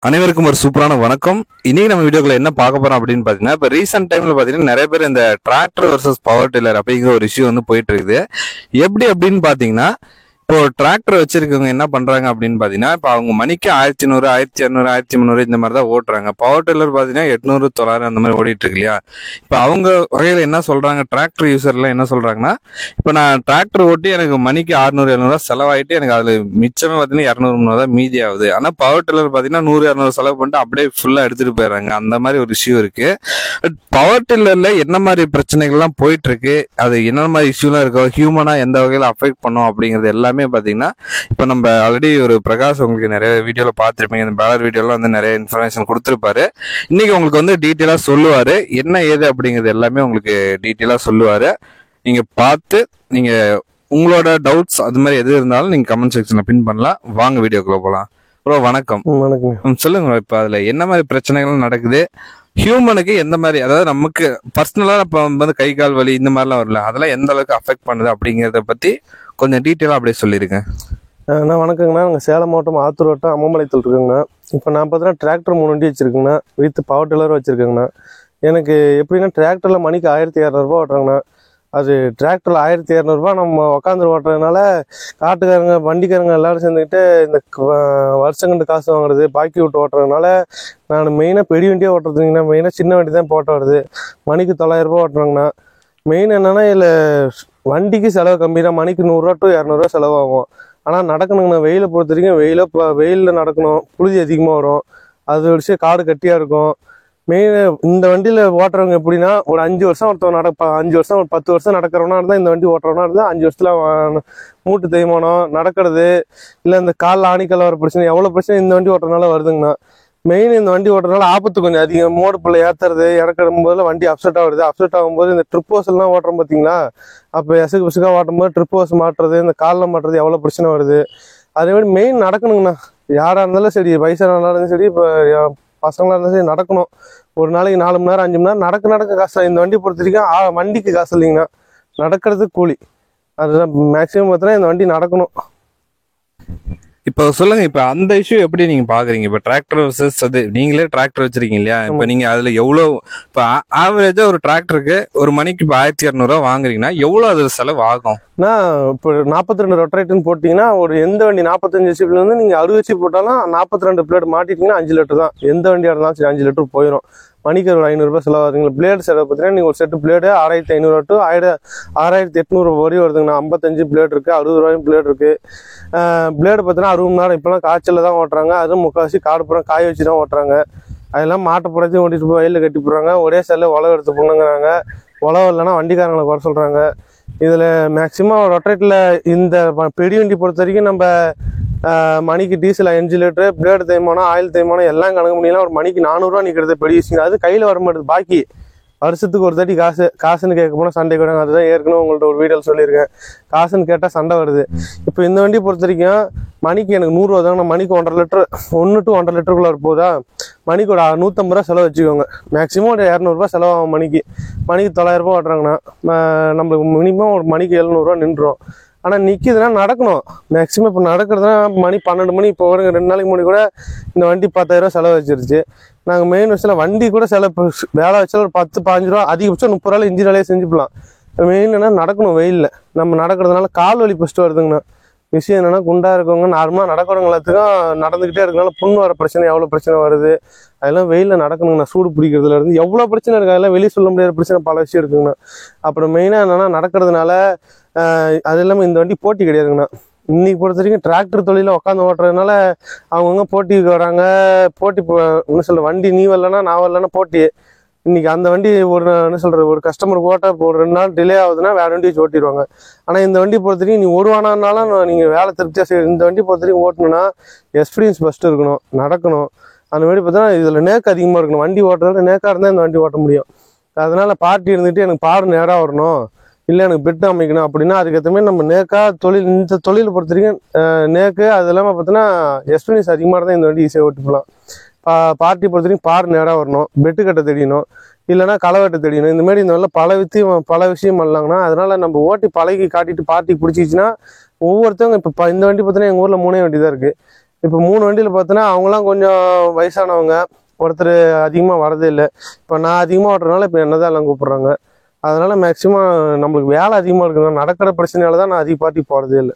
அனைவருக்கும் ஒரு சூப்பரான வணக்கம். இன்னைக்கு நம்ம வீடியோக்குள்ள என்ன பார்க்க போறோம் அப்படின்னு பாத்தீங்கன்னா, இப்ப ரீசெண்ட் டைம்ல பாத்தீங்கன்னா நிறைய பேர் இந்த டிராக்டர் வர்சஸ் பவர் டில்லர் அப்படிங்கிற ஒரு இஷ்யூ வந்து போயிட்டு இருக்குது. எப்படி அப்படின்னு பாத்தீங்கன்னா, இப்போ டிராக்டர் வச்சிருக்கவங்க என்ன பண்றாங்க அப்படின்னு பாத்தீங்கன்னா, இப்போ அவங்க மணிக்கு 1100 1200 1300 இந்த மாதிரி தான் ஓட்டுறாங்க. பவர் டில்லர் பாத்தீங்கன்னா 800 900 அந்த மாதிரி ஓடிட்டு இருக்கு இல்லையா. இப்போ அவங்க வகையில என்ன சொல்றாங்க, டிராக்டர் யூசர்ல என்ன சொல்றாங்கன்னா, இப்போ நான் டிராக்டர் ஓட்டி எனக்கு மணிக்கு 600 700 செலவாயிட்டு எனக்கு அதுல மிச்சமே பாத்தீங்கன்னா 200 300 தான் மீதி ஆகுது. ஆனா பவர் டில்லர் பாத்தீங்கன்னா 100 200 செலவு பண்ணிட்டு அப்படியே ஃபுல்லா எடுத்துட்டு போயிடுறாங்க. அந்த மாதிரி ஒரு இஷ்யூ இருக்கு. பவர் டில்லர்ல என்ன மாதிரி பிரச்சனைகள்லாம் போயிட்டு இருக்கு, அது என்ன மாதிரி இஷ்யூலாம் இருக்கோ, ஹியூமனா எந்த வகையில அஃபெக்ட் பண்ணும் அப்படிங்கிறது எல்லாமே பாத்தீங்கன்னா, இப்போ நம்ம ஆல்ரெடி ஒரு பிரகாஷ் உங்களுக்கு நிறைய வீடியோல பார்த்துருப்பீங்க. இந்த பேலர் வீடியோல வந்து நிறைய இன்ஃபர்மேஷன் கொடுத்துருப்பாரு. இன்னைக்கு உங்களுக்கு வந்து டீட்டெயிலா சொல்லுவாரு, என்ன ஏது அப்படிங்கிறது எல்லாமே உங்களுக்கு டீட்டெயிலா சொல்லுவாரு. நீங்க பார்த்து நீங்க உங்களோட டவுட்ஸ் அது மாதிரி எது இருந்தாலும் நீங்க கமெண்ட் செக்ஷன்ல பின் பண்ணலாம். வாங்க வீடியோக்குள்ள போலாம். ப்ரோ வணக்கம். வணக்கம். சொல்லுங்க, இப்ப அதுல என்ன மாதிரி பிரச்சனைகள் நடக்குது, ஹியூமனுக்கு எந்த மாதிரி, அதாவது நமக்கு பர்சனலா இப்ப வந்து கை கால் வலி இந்த மாதிரிலாம் வரல, அதெல்லாம் எந்த அளவுக்கு அஃபெக்ட் பண்ணுது அப்படிங்கறத பத்தி கொஞ்சம் டீட்டெயிலா அப்படியே சொல்லிருக்கேன். அண்ணா வணக்கங்கண்ணா. நாங்கள் சேலம் மாவட்டம் ஆத்தூர் வட்டம் அம்மம்பாளையத்தில் இருக்குங்கண்ணா. இப்போ நான் பார்த்தீங்கன்னா டிராக்டர் 3 வண்டி வச்சுருக்கேங்கண்ணா, வித் பவர் டில்லர் வச்சுருக்கேங்கண்ணா. எனக்கு எப்படின்னா டிராக்டரில் மணிக்கு 1200 ஓட்டுறாங்கண்ணா. அது டிராக்டரில் 1200 நம்ம உக்காந்து ஓட்டுறதுனால காட்டுக்காரங்க வண்டிக்காரங்க எல்லாரும் சேர்ந்துக்கிட்டு இந்த வருஷங்கண்டு காசு வாங்குறது, பாக்கி விட்டு ஓட்டுறதுனால நான் மெயினாக பெரிய வண்டியாக ஓட்டுறதுங்கண்ணா. மெயினாக சின்ன வண்டி தான் போட்டு வருது. மணிக்கு 900 ஓட்டுறாங்கண்ணா. மெயின் என்னன்னா இதில் வண்டிக்கு செலவு கம்மி தான். மணிக்கு 100 to 200 செலவாகும். ஆனால் நடக்கணுங்கண்ணா. வெயிலை பொறுத்த வரைக்கும் வெயிலில் நடக்கணும். புழுதி அதிகமாக வரும். அது வச்சு காடு கட்டியாக இருக்கும். மெயின் இந்த வண்டியில் ஓட்டுறவங்க எப்படின்னா, ஒரு 5 வருஷம் ஒருத்தவங்க 5 வருஷம் ஒரு 10 வருஷம் நடக்கிறவனா இருந்தால் இந்த வண்டி ஓட்டுறவனா இருந்தால் 5 வருஷத்தில் மூட்டு தேய்மானம் நடக்கிறது, இல்லை இந்த காலில் ஆணிக்கால் வர பிரச்சனை, எவ்வளோ பிரச்சனை இந்த வண்டி ஓட்டுறதுனால வருதுங்கண்ணா. மெயின் இந்த வண்டி ஓட்டுறதுனால ஆபத்து கொஞ்சம் அதிகம். மோடு பிள்ளை ஏற்றுறது இறக்கும் போதெல்லாம் வண்டி அப்செட் ஆகுது. அப்செட் ஆகும்போது இந்த ட்ரிப் ஹோஸ்லாம் ஓட்டுறோம் பார்த்தீங்களா, அப்போ எசுக்கு பிசுக்காக ஓட்டும்போது ட்ரிப் ஹோஸ் மாட்டுறது, இந்த காலில் மாட்டுறது எவ்வளோ பிரச்சனை வருது. அதே மாதிரி மெயின் நடக்கணுங்கண்ணா. யாராக இருந்தாலும் சரி, வயசான இருந்தாலும் சரி, இப்போ பசங்களாக இருந்தாலும் சரி நடக்கணும். ஒரு நாளைக்கு 4 மணி நேரம் 5 மணி நேரம் நடக்க காசு. இந்த வண்டி பொறுத்த வரைக்கும் வண்டிக்கு காசு இல்லைங்கண்ணா, நடக்கிறதுக்கு கூலி. அதுதான் மேக்ஸிமம் பார்த்தீங்கன்னா இந்த வண்டி நடக்கணும். இப்போ சொல்லுங்க, இப்ப அந்த இஷ்யூ எப்படி நீங்க பாக்குறீங்க? இப்ப டிராக்டர் வர்சஸ் அது, நீங்களே டிராக்டர் வச்சிருக்கீங்க இல்லையா, இப்ப நீங்க அதுல எவ்வளவு, இப்ப ஆவரேஜா ஒரு டிராக்டருக்கு ஒரு மணிக்கு இப்ப 1200 வாங்குறீங்கன்னா எவ்வளவு அதுல செலவு ஆகும்? இப்போ 42 ரொட்டரேட்டுன்னு போட்டிங்கன்னா, ஒரு எந்த வண்டி 45 ஹெச்பில இருந்து நீங்கள் 60 ஹெச்பி போட்டாலும் 42 பிளேட் மாட்டிட்டீங்கன்னா 5 லிட்டர் தான். எந்த வண்டியாக இருந்தாலும் சரி 5 லிட்டர் போயிடும். மணிக்கு ஒரு 500 செலவாகுதுங்களா. பிளேடு செலவு பார்த்தீங்கன்னா நீங்கள் ஒரு செட்டு பிளேடு 6500 to 6800 வரையும் வருதுங்கண்ணா. 55 பிளேட் இருக்குது, 60 ரூபாயும் பிளேட் இருக்குது. பிளேடு பார்த்தீங்கன்னா 60 மணி நேரம் இப்போலாம் காய்ச்சலில் தான் ஓட்டுறாங்க. அதுவும் முக்கால்வாசி காடு புறம் காய வச்சு தான் ஓட்டுறாங்க. அதெல்லாம் மாட்டை புறத்தையும் ஓட்டிட்டு போய் வயலில் கட்டி போடுறாங்க. ஒரே செல்ல உழவு எடுத்து போணுங்கிறாங்க. உழவு இல்லைன்னா வண்டிக்காரங்களை குறை சொல்கிறாங்க. இதில் மேக்சிமம் ரொட்டரேட்டில் இந்த பெரிய வண்டி பொறுத்த வரைக்கும் நம்ம மணிக்கு டீசல் 5 லிட்டரு, பிளேடு தேய்மானம், ஆயில் தேய்மானம் எல்லாம் கணக்கு பண்ணிக்கலாம். ஒரு மணிக்கு 400 நிற்கிறது பெரிய விஷயம். அது கையில் வர மாட்டேது. பாக்கி வருஷத்துக்கு ஒரு தாட்டி காசுன்னு கேட்க போனால் சண்டை கிடாங்க. அதுதான் ஏற்கனவே உங்கள்ட்ட ஒரு வீடியோவில் சொல்லியிருக்கேன். காசுன்னு கேட்டால் சண்டை வருது. இப்போ இந்த வண்டி பொறுத்த வரைக்கும் மணிக்கு எனக்கு 100 ரூபா தாங்க. மணிக்கு 1.5 லிட்டர் 1 to 1.5 லிட்டருக்குள்ளே போதா. மணிக்கு ஒரு 150 ரூபா செலவு வச்சுக்கோங்க. மேக்ஸிமம் ஒரு 200 செலவாகும். மணிக்கு 900 ஓட்டுறாங்கன்னா நம்மளுக்கு மினிமம் ஒரு மணிக்கு 700 நின்றுடும். ஆனால் நிற்கிதுன்னா நடக்கணும். மேக்ஸிமம் இப்போ நடக்கிறதுனா மணி 12 மணி. இப்போ ஒரு 2 நாளைக்கு முன்னாடி கூட இந்த வண்டி 10,000 செலவு வச்சிருச்சு. நாங்கள் மெயின் விஷயம் வண்டி கூட செலவு வேலை வச்சாலும் ஒரு 10-15 ரூபா, அதிகபட்சம் 30 ரூபாயில் இன்ஜின் வேலையை செஞ்சுக்கலாம். மெயின் என்ன நடக்கணும். வெயிலில் நம்ம நடக்கிறதுனால கால் வலி ஃபஸ்ட்டு வருதுங்கண்ணா. விஷயம் என்னென்னா, குண்டாக இருக்கவங்க நார்மலாக நடக்கிறவங்க எல்லாத்துக்கும் நடந்துக்கிட்டே இருக்கிறனால புண் வர பிரச்சனை எவ்வளோ பிரச்சனை வருது. அதெல்லாம் வெயிலில் நடக்கணுங்கண்ணா. சூடு பிடிக்கிறதுல இருந்து எவ்வளோ பிரச்சனை இருக்குது. அதெல்லாம் வெளியே சொல்ல முடியாத பிரச்சனை பல விஷயம் இருக்குங்கண்ணா. அப்புறம் மெயினாக என்னென்னா நடக்கிறதுனால அது இல்லாமல் இந்த வண்டி போட்டி கிடையாதுங்கண்ணா. இன்னைக்கு பொறுத்த வரைக்கும் டிராக்டர் தொழிலில் உட்காந்து ஓட்டுறதுனால அவங்கவுங்க போட்டிக்கு வராங்க. போட்டி என்ன சொல்கிற, வண்டி நீ வரலன்னா நான் வரலன்னா போட்டி. இன்னைக்கு அந்த வண்டி ஒரு என்ன சொல்கிறது, ஒரு கஸ்டமர் ஓட்ட ஒரு 2 நாள் டிலே ஆகுதுன்னா வேற வண்டி வச்சு ஓட்டிடுவாங்க. ஆனால் இந்த வண்டி பொறுத்த வரைக்கும் நீ ஒரு வானாலும் நீங்கள் வேலை திருப்தியாக செய்ய. இந்த வண்டி பொறுத்த வரைக்கும் ஓட்டணும்னா எக்ஸ்பீரியன்ஸ் ஃபஸ்ட்டு இருக்கணும், நடக்கணும். அந்த மாதிரி பார்த்தீங்கன்னா இதில் நேக்கு அதிகமாக இருக்கணும். வண்டி ஓட்டுறதுல நேக்காக இருந்தால் இந்த வண்டி ஓட்ட முடியும். அதனால் பார்ட்டி இருந்துட்டு எனக்கு பாடு நேராக வரணும், இல்லை எனக்கு பெட்டு அமைக்கணும் அப்படின்னா அதுக்கேற்ற மாதிரி நம்ம நேக்காக தொழில், இந்த தொழிலை பொறுத்த வரைக்கும் நேக்கு அது இல்லாமல் பார்த்தீங்கன்னா எக்ஸ்பீரியன்ஸ் அதிகமாக இருந்தால் இந்த வண்டி ஈஸியாக ஓட்டி போகலாம். பார்ட்டி பொறுத்த வரைக்கும் பார் நேராக வரணும், பெட்டு கட்ட தெரியணும், இல்லைனா களை வெட்ட தெரியணும். இந்த மாதிரி இந்த பல விஷயம் பண்ணலாங்கன்னா அதனால் நம்ம ஓட்டி பழகி காட்டிட்டு பார்ட்டிக்கு பிடிச்சிச்சின்னா ஒவ்வொருத்தவங்க இப்போ இந்த வண்டி பார்த்தீங்கன்னா எங்கள் ஊரில் 3 வண்டி தான் இருக்குது. இப்போ 3 வண்டியில் பார்த்தோன்னா அவங்களாம் கொஞ்சம் வயசானவங்க, ஒருத்தர் அதிகமாக வரதே இல்லை. இப்போ நான் அதிகமாக ஓட்டுறதுனால இப்போ என்ன தான் எல்லாம் கூப்பிட்றாங்க. அதனால மேக்ஸிமம் நம்மளுக்கு வேலை அதிகமாக இருக்குங்க. நடக்கிற பிரச்சனையால தான் நான் அதிக பார்ட்டி போகிறதே இல்லை.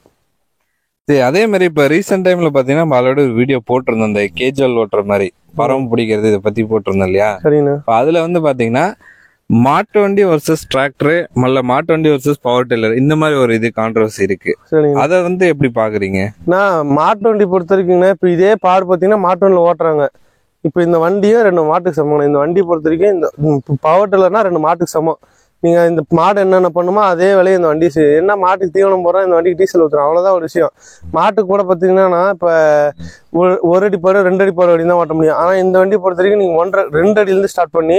சரி, அதே மாதிரி இப்போ ரீசெண்ட் டைம்ல பாத்தீங்கன்னா நம்ம ஆல்ரெடி ஒரு வீடியோ போட்டிருந்தோம், இந்த கேஜுவல் ஓட்டுற மாதிரி பறவை பிடிக்கிறது இதை பத்தி போட்டிருந்தோம் இல்லையா? சரிண்ணா. இப்போ அதுல வந்து பாத்தீங்கன்னா மாட்டு வண்டி வர்சஸ் டிராக்டர், மல்ல மாட்டு வண்டி வர்சஸ் பவர் டில்லர், இந்த மாதிரி ஒரு இது கான்ட்ரவர்சி இருக்கு. சரிங்க. அதை வந்து எப்படி பாக்குறீங்க? நான் மாட்டு வண்டி பொறுத்த வரைக்குங்கண்ணா, இப்போ இதே பாடு பார்த்தீங்கன்னா மாட்டு வண்டியில் ஓட்டுறாங்க. இப்போ இந்த வண்டியும் 2 மாட்டுக்கு சமம். இந்த வண்டி பொறுத்த வரைக்கும் இந்த பவர் டில்லர்னா 2 மாட்டுக்கு சமம். நீங்கள் இந்த மாடு என்னென்ன பண்ணுமோ அதே வேலையை இந்த வண்டி என்ன மாட்டுக்கு தீவனம் போடுறோம், இந்த வண்டிக்கு டீசல் ஊற்றுறோம், அவ்வளோதான் ஒரு விஷயம். மாட்டுக்கு கூட பார்த்தீங்கன்னா இப்போ 1 அடி பாரு 2 அடி பாரு வடி தான் ஓட்ட முடியும். ஆனால் இந்த வண்டி பொறுத்த வரைக்கும் நீங்கள் 2 அடியிலேருந்து ஸ்டார்ட் பண்ணி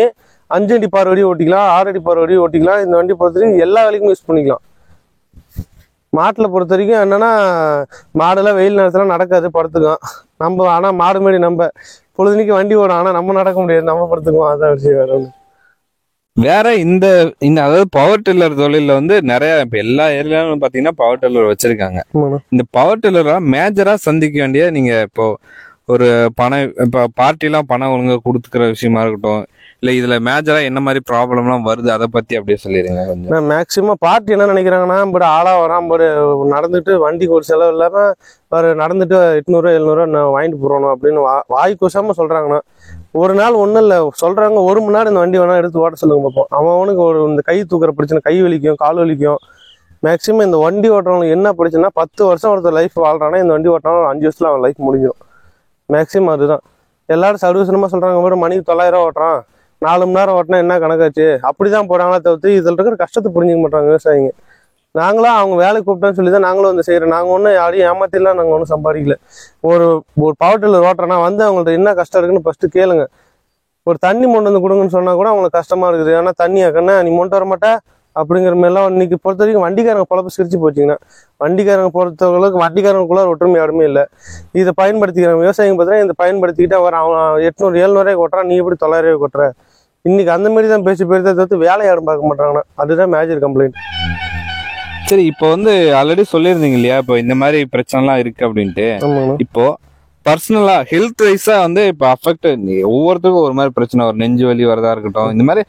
5 அடி பார் வடி ஓட்டிக்கலாம், 6 அடி பார் வடி ஓட்டிக்கலாம். இந்த வண்டி பொறுத்த வரைக்கும் எல்லா வேலைக்கும் யூஸ் பண்ணிக்கலாம். மாட்டில் பொறுத்த வரைக்கும் என்னன்னா, மாடெல்லாம் வெயில் நேரத்தில் நடக்காது, படுத்துக்கும். நம்ம ஆனால் மாடு மாடி நம்ம பொழுதுனிக்கு வண்டி ஓடும், ஆனால் நம்ம நடக்க முடியாது, நம்ம படுத்துக்குவோம். அதான் விஷயம். வேற ஒன்று வேற இந்த அதாவது பவர் டில்லர் தொழில வந்து நிறைய இப்ப எல்லா ஏரியாலும் பாத்தீங்கன்னா பவர் டில்லர் வச்சிருக்காங்க. இந்த பவர் டில்லரா மேஜரா சந்திக்க வேண்டிய நீங்க இப்போ ஒரு பணம், இப்ப பார்ட்டிலாம் பணம் ஒழுங்கா கொடுத்துக்கிற விஷயமா இருக்கட்டும், இல்ல இதுல மேஜரா என்ன மாதிரி ப்ராப்ளம்லாம் வருது அதை பத்தி அப்படியே சொல்லிடுங்க கொஞ்சம். நான் மேக்சிமம் பார்ட்டி என்ன நினைக்கிறாங்கன்னா, பட் ஆளா வரான் பட் நடந்துட்டு வண்டிக்கு ஒரு செலவு இல்லாம நடந்துட்டு 800 700 நான் வாங்கிட்டு போறணும் அப்படின்னு வாய் கூசாம சொல்றாங்கண்ணா. ஒரு நாள் ஒன்றும் இல்லை சொல்றாங்க, 1 மணி நேரம் இந்த வண்டி வேணா எடுத்து ஓட்ட சொல்லுங்க பார்ப்போம். அவனுக்கு இந்த கை தூக்குற பிரச்சனை, கை வலிக்கும், கால் வலிக்கும். மேக்சிமம் இந்த வண்டி ஓட்டுறவங்களுக்கு என்ன பிரச்சனைனா, 10 வருஷம் ஒருத்தர் லைஃப் வாழ்றானா இந்த வண்டி ஓட்டினாலும் 5 வருஷத்துல அவன் லைஃப் முடிஞ்சிடும். மேக்சிமம் அதுதான் எல்லாரும் சர்வீஸ்னமா சொல்றாங்க. மணிக்கு 900 ஓட்டுறான், 4 மணி நேரம் ஓட்டினா என்ன கணக்காச்சு, அப்படிதான் போறாங்களா தவிர்த்து இதில் இருக்கிற கஷ்டத்தை புரிஞ்சுக்க மாட்டாங்க விவசாயிங்க. நாங்களும் அவங்க வேலைக்கு கூப்பிட்டான்னு சொல்லி தான் நாங்களும் வந்து செய்கிறோம். நாங்கள் ஒன்றும் யாரையும் ஏமாத்திலாம் நாங்கள் ஒன்றும் சம்பாதிக்கல. ஒரு பவர் டில்லர் ஓட்டுறேன்னா வந்து அவங்கள்ட்ட என்ன கஷ்டம் இருக்குன்னு ஃபஸ்ட்டு கேளுங்க. ஒரு தண்ணி மொண்டு வந்து கொடுங்கன்னு சொன்னால் கூட அவங்களுக்கு கஷ்டமாக இருக்குது. ஏன்னா தண்ணி ஆக்கண்ணா நீ மொண்டு வர மாட்டே அப்படிங்கிற மாதிரிலாம் இன்னைக்கு பொறுத்த வரைக்கும் வண்டிக்காரங்க பொழப்பு சிரிச்சு போச்சுங்கன்னா, வண்டிக்காரங்க பொறுத்தவங்களுக்கு வண்டிக்காரங்களுக்குள்ள ஒற்றுமை யாருமே இல்லை. இதை பயன்படுத்திக்கிறாங்க விவசாயிங்க. பார்த்தீங்கன்னா இதை பயன்படுத்திக்கிட்டு அவன் 800 700 கொட்டுறான், நீ எப்படி 900 கொட்டுற. இன்னைக்கு அந்த மாதிரி தான் பேச்சு போயிருந்தா தவிர்த்து வேலை யாரும் பார்க்க மாட்டாங்கன்னா, அதுதான் மேஜர் கம்ப்ளைண்ட். சரி, இப்போ வந்து ஆல்ரெடி சொல்லியிருந்தீங்க இல்லையா, இப்போ இந்த மாதிரி பிரச்சனைலாம் இருக்கு அப்படின்ட்டு. இப்போ பர்சனலா ஹெல்த் வைஸா வந்து இப்போ அஃபெக்ட் ஒவ்வொருத்தருக்கும் ஒரு மாதிரி பிரச்சனை வரும். நெஞ்சு வலி வரதா இருக்கட்டும், இந்த மாதிரி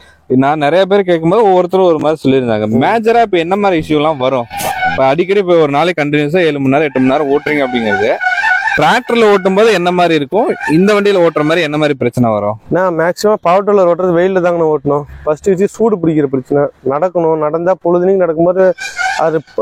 நான் நிறைய பேர் கேட்கும்போது ஒவ்வொருத்தரும் ஒரு மாதிரி சொல்லியிருந்தாங்க. மேஜரா இப்போ என்ன மாதிரி இஷ்யூ எல்லாம் வரும்? இப்போ அடிக்கடி இப்போ ஒரு நாளைக்கு கண்டினியூஸா 7 மணி நேரம் 8 மணி நேரம் ஓட்டுறீங்க அப்படிங்கிறது, டிராக்டர்ல ஓட்டும் போது என்ன மாதிரி இருக்கும், இந்த வண்டியில ஓட்டுற மாதிரி என்ன மாதிரி பிரச்சனை வரும்? நான் மேக்ஸிமம் பவர் டில்லர் ஓட்டுறது வெயிலில் தாங்க ஓட்டணும். ஃபர்ஸ்ட் வச்சு சூடு பிடிக்கிற பிரச்சனை. நடக்கணும், நடந்தா பொழுதுனையும் நடக்கும்போது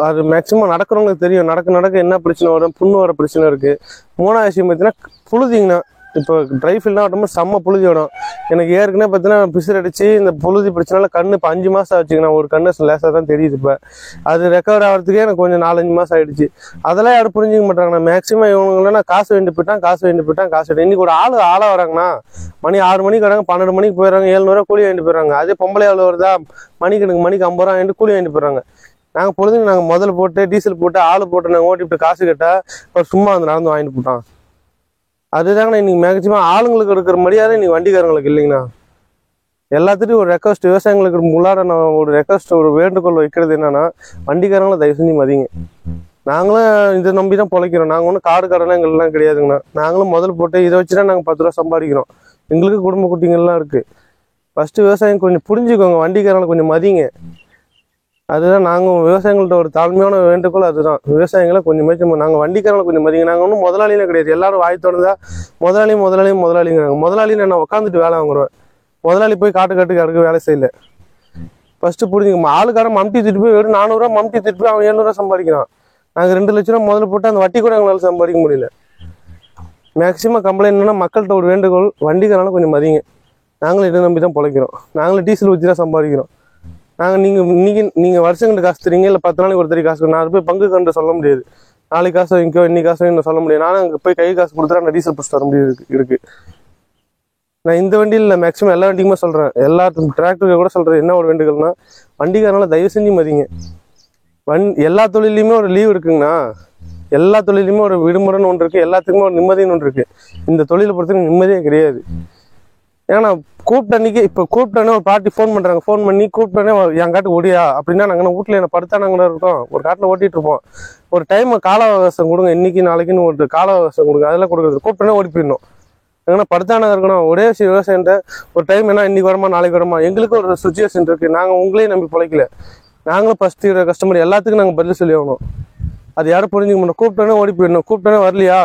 அது மேக்ஸிமம் நடக்கிறவங்களுக்கு தெரியும். நடக்க என்ன பிரச்சனை வரும், புண்ணு வர பிரச்சனை இருக்கு. 3வது விஷயம் பார்த்தீங்கன்னா புழுதிங்கண்ணா. இப்போ ட்ரை ஃபீல்ட்லாம் ஓட்டும்போது செம்ம புழுதி வரும். எனக்கு ஏற்கனவே பார்த்தீங்கன்னா பிசிறு அடிச்சு இந்த புழுதி பிரச்சனால கண்ணு இப்போ 5 மாதம் ஆச்சுங்கண்ணா. ஒரு கண்ணு லேசாக தான் தெரியுது. இப்போ அது ரெக்கவர் ஆகிறதுக்கே எனக்கு கொஞ்சம் 4-5 மாதம் ஆயிடுச்சு. அதெல்லாம் யாரும் புரிஞ்சுக்க மாட்டாங்கண்ணா. மேக்ஸிமம் இவங்கன்னா காசு வேண்டி போயிட்டான். இன்னைக்கு ஒரு ஆளாக வராங்கண்ணா. மணி 6 மணிக்கு வராங்க, 12 மணிக்கு போயிடறாங்க, 700 கூலி வாங்கிட்டு போயிடறாங்க. அதே பொம்பளை ஆள் வருதா, மணிக்கு 50 ரூபா வாங்கிட்டு கூலி வாங்கிட்டு போயிடறாங்க. நாங்கள் பொழுதுங்க நாங்கள் முதல்ல போட்டு டீசல் போட்டு ஆள் போட்டு நாங்கள் ஓட்டிவிட்டு காசு கேட்டால் இப்போ சும்மா வந்து நடந்து வாங்கிட்டு போட்டான். அதுதாங்கண்ணா இன்னைக்கு மேக்சிமம் ஆளுங்களுக்கு இருக்கிற மரியாதை இன்னைக்கு வண்டிக்காரங்களுக்கு இல்லைங்கண்ணா. எல்லாத்துட்டையும் ஒரு ரெக்வஸ்ட், விவசாயிங்களுக்கு உள்ளார நான் ஒரு ரெக்வஸ்ட், ஒரு வேண்டுகோள் வைக்கிறது என்னன்னா, வண்டிக்காரங்களை தயவு செஞ்சு மதிங்க. நாங்களும் இதை நம்பி தான் பொழைக்கிறோம். நாங்கள் ஒன்றும் காடெல்லாம் எங்கள்லாம் கிடையாதுங்கண்ணா. நாங்களும் முதல்ல போட்டு இதை வச்சு தான் நாங்கள் 10 ரூபா சம்பாதிக்கிறோம். எங்களுக்கு குடும்ப குட்டிங்கள்லாம் இருக்குது. ஃபஸ்ட்டு விவசாயம் கொஞ்சம் புரிஞ்சுக்கோங்க, வண்டிக்காரங்களை கொஞ்சம் மதிங்க. அதுதான் நாங்கள் விவசாயிகள்கிட்ட ஒரு தாழ்மையான வேண்டுகோள். அதுதான் விவசாயிகளை கொஞ்சம் நாங்கள் வண்டிக்காரங்களை கொஞ்சம் மதிங்க. நாங்கள் ஒன்றும் முதலாளியில கிடையாது. எல்லாரும் வாய் திறந்தா முதலாளிங்கிறாங்க. முதலாளின்னு நான் உட்காந்துட்டு வேலை வாங்குறேன். முதலாளி போய் காட்டுக்கு வேலை செய்யல. ஃபர்ஸ்ட் புரிஞ்சுக்கோங்க. ஆளுக்காரன் மம்டி திட்டு போய் வெறும் 400 ரூபா மம்டி திட்டு போய் அவன் 700 ரூபா சம்பாதிக்கிறான். நாங்கள் 2 லட்ச ரூபா முதல்ல போட்டு அந்த வட்டி கூட எங்களால் சம்பாதிக்க முடியல. மேக்சிமம் கம்ப்ளைண்ட் என்னன்னா, மக்கள்கிட்ட ஒரு வேண்டுகோள், வண்டிக்காரங்களை கொஞ்சம் மதிங்க. நாங்களும் இதை நம்பி தான் பொழைக்கிறோம். நாங்களும் டீசல் ஊற்றி தான் சம்பாதிக்கிறோம். நாங்கள் நீங்கள் வருஷங்களுக்கு காசு தரீங்க, இல்லை 10 நாளைக்கு ஒரு காசு. நான் போய் பங்கு கண்டு சொல்ல முடியாது. நாளைக்கு காசு வாங்கிக்கோ, இன்னைக்கு காசு வாங்கி சொல்ல முடியாது. நானும் அங்கே போய் கை காசு கொடுத்துட்டா நான் டீசல் பிடிச்சி தர முடியாது இருக்கு. நான் இந்த வண்டியில் இல்லை, மேக்ஸிமம் எல்லா வண்டிக்குமே சொல்கிறேன். எல்லா டிராக்டருக்கு கூட சொல்கிறேன். என்ன ஒரு வேண்டுகோள்னா, வண்டிக்காரனால தயவு செஞ்சு மதிங்க. எல்லா தொழிலையுமே ஒரு லீவ் இருக்குங்கண்ணா. எல்லா தொழிலையுமே ஒரு விடுமுறைன்னு ஒன்று இருக்குது. எல்லாத்துக்குமே ஒரு நிம்மதின்னு ஒன்று இருக்குது. இந்த தொழிலை பொறுத்தவரைக்கும் நிம்மதியே கிடையாது. ஏன்னா கூப்பிட்ட அன்னைக்கு இப்போ கூப்பிட்டோன்னே ஒரு பார்ட்டி ஃபோன் பண்ணுறாங்க, ஃபோன் பண்ணி கூப்பிட்டோன்னே என் காட்டு ஓடியா அப்படின்னா நாங்கள் வீட்டில் என்ன படுத்தானாங்க இருக்கோம், ஒரு காட்டில் ஓட்டிகிட்டு இருப்போம். ஒரு டைம் கால அவகாசம் கொடுங்க, இன்னைக்கு நாளைக்குன்னு ஒரு கால அவகாசம் கொடுங்க, அதெல்லாம் கொடுக்குறது கூப்பிட்டோன்னே ஓடி போயிடணும். எங்கன்னா படுத்தானாங்க இருக்கணும். ஒரே விஷயம் விவசாயன்ட்ட ஒரு டைம் என்ன இன்னைக்கு வரமா நாளைக்கு வரமா, எங்களுக்கு ஒரு சுச்சுவேஷன் இருக்குது. நாங்கள் உங்களையும் நம்பி பிழைக்கல, நாங்களும் ஃபஸ்ட்டு கஸ்டமர் எல்லாத்துக்கும் நாங்கள் பதில் சொல்லி ஆகணும். அது யாரும் புரிஞ்சுக்க மாட்டோம். கூப்பிட்டோன்னே ஓடி போயிடணும். கூப்பிட்டோன்னே வரலையா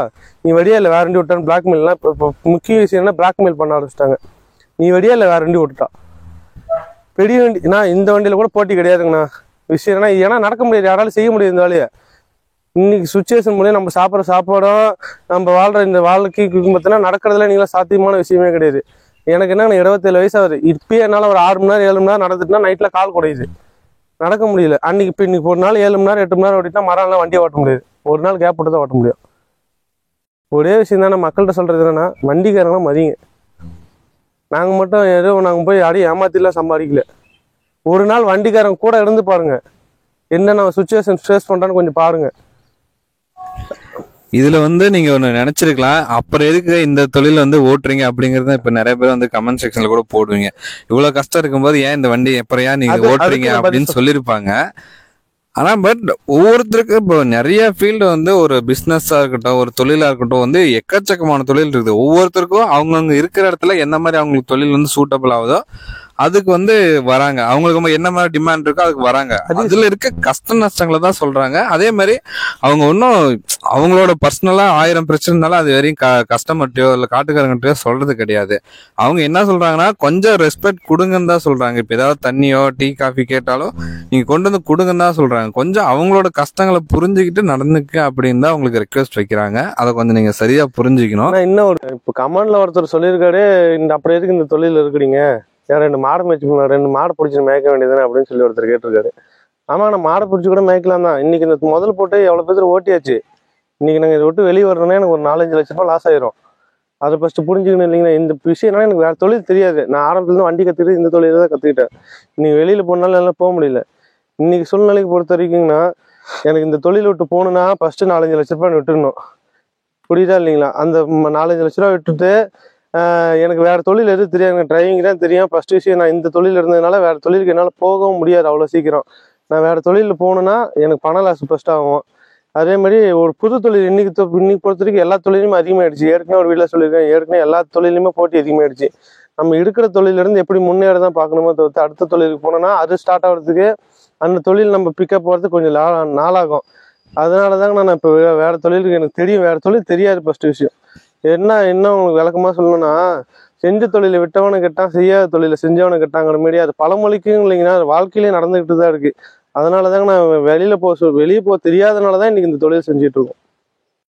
நீ வழியா இல்லை வேற வண்டி விட்டான்னு பிளாக்மெயிலாம் இப்போ முக்கிய விஷயம் என்ன பிளாக்மெயில் பண்ண ஆரம்பிச்சிட்டாங்க. நீ வழியா இல்லை வேற வண்டி விட்டுட்டா பெரிய வண்டி. நான் இந்த வண்டியில் கூட போட்டி கிடையாதுங்கண்ணா. விஷயம் என்ன ஏன்னா நடக்க முடியாது, யாராலும் செய்ய முடியாது இந்த வேலையை. இன்னைக்கு சுச்சுவேஷன் மூலியம் நம்ம சாப்பிட்ற சாப்பாடும் நம்ம வாழ்கிற இந்த வாழ்க்கை குடும்பத்தினா நடக்கிறதுல நீங்களாம் சாத்தியமான விஷயமே கிடையாது. எனக்கு என்ன 27 வயசு ஆகுது. இப்பயே என்னால் ஒரு 6 மணி நேரம் 7 மணி நேரம் நடந்துட்டுனா நைட்டில் கால் குடையுது, நடக்க முடியல. அன்னைக்கு இப்போ இன்னைக்கு ஒரு நாள் 7 மணி நேரம் 8 மணி நேரம் ஓட்டினா மறுநாள் வண்டியை ஓட்ட முடியாது. ஒரு நாள் கேப் போட்டு தான் ஓட்ட முடியும். ஒரே விஷயம் தானே மக்கள்கிட்ட சொல்கிறது என்னன்னா, வண்டிக்காரங்களாம் மதிங்க. நாங்கள் மட்டும் ஏதோ நாங்கள் போய் யாரையும் ஏமாத்திலாம் சம்பாதிக்கல. ஒரு நாள் வண்டிக்காரங்க கூட இருந்து பாருங்க, என்னென்ன சுச்சுவேஷன் ஃபேஸ் பண்ணுறான்னு கொஞ்சம் பாருங்க. இதுல வந்து நீங்க ஒண்ணு நினைச்சிருக்கலாம், அப்புறம் எதுக்கு இந்த தொழில வந்து ஓட்டுறீங்க அப்படிங்கறத இப்ப நிறைய பேர் வந்து கமெண்ட் செக்ஷன்ல கூட போடுவீங்க. இவ்வளவு கஷ்டம் இருக்கும்போது ஏன் இந்த வண்டி அப்புறம் ஏன் நீங்க ஓட்டுறீங்க அப்படின்னு சொல்லியிருப்பாங்க. ஆனா பட் ஒவ்வொருத்தருக்கு இப்போ நிறைய ஃபீல்டு வந்து ஒரு பிசினஸா இருக்கட்டும் ஒரு தொழிலா இருக்கட்டும் வந்து எக்கச்சக்கமான தொழில் இருக்குது. ஒவ்வொருத்தருக்கும் அவங்கவுங்க இருக்கிற இடத்துல என்ன மாதிரி அவங்களுக்கு தொழில் வந்து சூட்டபிள் ஆகுதோ அதுக்கு வந்து வராங்க. அவங்களுக்கு என்ன மாதிரி டிமாண்ட் இருக்கோ அதுக்கு வராங்க. அதுல இருக்க கஷ்ட நஷ்டங்களை தான் சொல்றாங்க. அதே மாதிரி அவங்க ஒன்றும் அவங்களோட பர்சனலா 1000 பிரச்சனை இருந்தாலும் அது வரையும் கஸ்டமர்ட்டையோ இல்லை காட்டுக்காரங்கிட்டயோ சொல்றது கிடையாது. அவங்க என்ன சொல்றாங்கன்னா கொஞ்சம் ரெஸ்பெக்ட் கொடுங்கன்னு தான் சொல்றாங்க. இப்போ ஏதாவது தண்ணியோ டீ காஃபி கேட்டாலும் நீங்க கொண்டு வந்து கொடுங்கன்னு தான் சொல்றாங்க. கொஞ்சம் அவங்களோட கஷ்டங்களை புரிஞ்சுக்கிட்டு நடந்துக்க அப்படின்னு தான் அவங்களுக்கு ரெக்வெஸ்ட் வைக்கிறாங்க. அதை கொஞ்சம் நீங்க சரியா புரிஞ்சுக்கணும். இன்னும் ஒரு இப்போ கமெண்ட்ல ஒருத்தர் சொல்லியிருக்காரு, இந்த அப்புறம் எதுக்கு இந்த தொழில் இருக்கிறீங்க, ஏன் 2 மாடு மேய்ச்சி 2 மாடு பிடிச்சி மேய்க்க வேண்டியதுன்னு அப்படின்னு சொல்லி ஒருத்தர் கேட்டிருக்காரு. ஆமா, நான் மாடை பிடிச்சி கூட மேய்க்கலாம் தான். இன்னைக்கு இந்த முதல் போட்டு எவ்வளோ பேர் ஓட்டியாச்சு. இன்னைக்கு நாங்கள் இதை விட்டு வெளியே வரணும்னா எனக்கு ஒரு 4-5 லட்ச ரூபாய் லாஸ் ஆயிரும். அதை ஃபஸ்ட்டு புரிஞ்சுக்கணும் இல்லைங்களா. இந்த விஷயம்னா எனக்கு வேறு தொழில் தெரியாது. நான் ஆரம்பத்துலேருந்து வண்டி கற்றுக்கிட்டு இந்த தொழிலை தான் கற்றுக்கிட்டேன். இன்னைக்கு வெளியில் போனாலும் எல்லாம் போக முடியல. இன்னைக்கு சூழ்நிலைக்கு பொறுத்த வரைக்கும்னா எனக்கு இந்த தொழில் விட்டு போகணுன்னா ஃபஸ்ட்டு 4-5 லட்ச ரூபாய் விட்டுடணும். புரியுதா இல்லைங்களா. அந்த 4-5 லட்ச ரூபா விட்டுட்டு எனக்கு வேறு தொழில் எதுவும் தெரியாது. எனக்கு டிரைவிங் தான் தெரியும். ஃபஸ்ட்டு விஷயம் நான் இந்த தொழில் இருந்ததுனால வேறு தொழிலுக்கு என்னால் போகவும் முடியாது அவ்வளோ சீக்கிரம். நான் வேறு தொழிலில் போகணுன்னா எனக்கு பண லாஸ் ஃபஸ்ட்டு ஆகும். அதே மாதிரி ஒரு புது தொழில் இன்னைக்கு பொறுத்த வரைக்கும் எல்லா தொழிலுமே அதிகமாகிடுச்சு. ஏற்கனவே ஒரு வீட்டில் சொல்லியிருக்கேன், ஏற்கனவே எல்லா தொழிலுமே போட்டி அதிகமாகிடுச்சு. நம்ம இருக்கிற தொழிலிருந்து எப்படி முன்னேற தான் பார்க்கணுமோ தவிர்த்து அடுத்த தொழிலுக்கு போனோம்னா அது ஸ்டார்ட் ஆகிறதுக்கு அந்த தொழில் நம்ம பிக்கப் போகிறதுக்கு கொஞ்சம் நாளாகும். அதனால தாங்க நான் இப்போ வேறு தொழிலுக்கு எனக்கு தெரியும், வேறு தொழில் தெரியாது. ஃபஸ்ட்டு விஷயம் என்ன உங்களுக்கு விளக்கமாக சொல்லணும்னா, செஞ்ச தொழிலை விட்டவனை கெட்டான், செய்யாத தொழிலை செஞ்சவனை கெட்டாங்கிற மாரி அது பழமொழிக்கும் இல்லைங்கன்னா அது வாழ்க்கையிலேயே நடந்துக்கிட்டு தான் இருக்குது. அதனால தாங்க நான் வெளியே போக தெரியாதனால தான் இன்றைக்கி இந்த தொழில் செஞ்சுட்டு இருக்கோம்.